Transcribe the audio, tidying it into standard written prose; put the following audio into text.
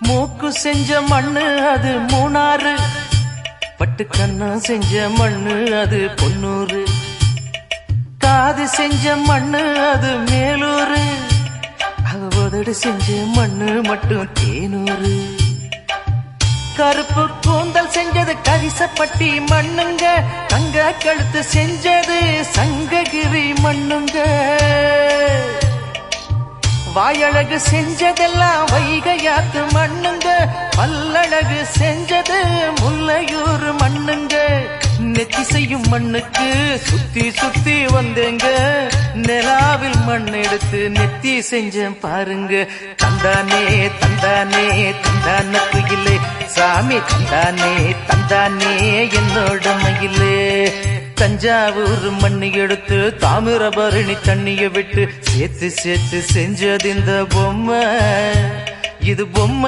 மூக்கு செஞ்ச மண்ணு அது மூணாறு, பட்டு கண்ணா செஞ்ச மண்ணு அது பொன்னூறு, காது செஞ்ச மண்ணு அது மேலூரு, அவதடு செஞ்ச மண்ணு மட்டும் தேனூரு. கருப்பு கூந்தல் செஞ்சது கரிசப்பட்டி மண்ணுங்க, தங்க கழுத்து செஞ்சது சங்ககிரி மண்ணுங்க, வாயழகு செஞ்சதெல்லாம் வைகையாத்து மண்ணுங்க, பல்லழகு செஞ்சது முல்லையூர் மண்ணுங்க. நெத்தி செய்யும் மண்ணுக்கு சுத்தி சுத்தி வந்தேங்க, நிலாவில் மண் எடுத்து நெத்தி செஞ்சேன் பாருங்க. தந்தானே தந்தானே தந்தான குயிலே சாமி, தந்தானே தந்தானே என்னோட மயிலே. தஞ்சாவூர் மண்ணு எடுத்து தாமிரபரணி தண்ணிய விட்டு சேர்த்து சேர்த்து செஞ்சது இந்த பொம்மை, இது பொம்மை.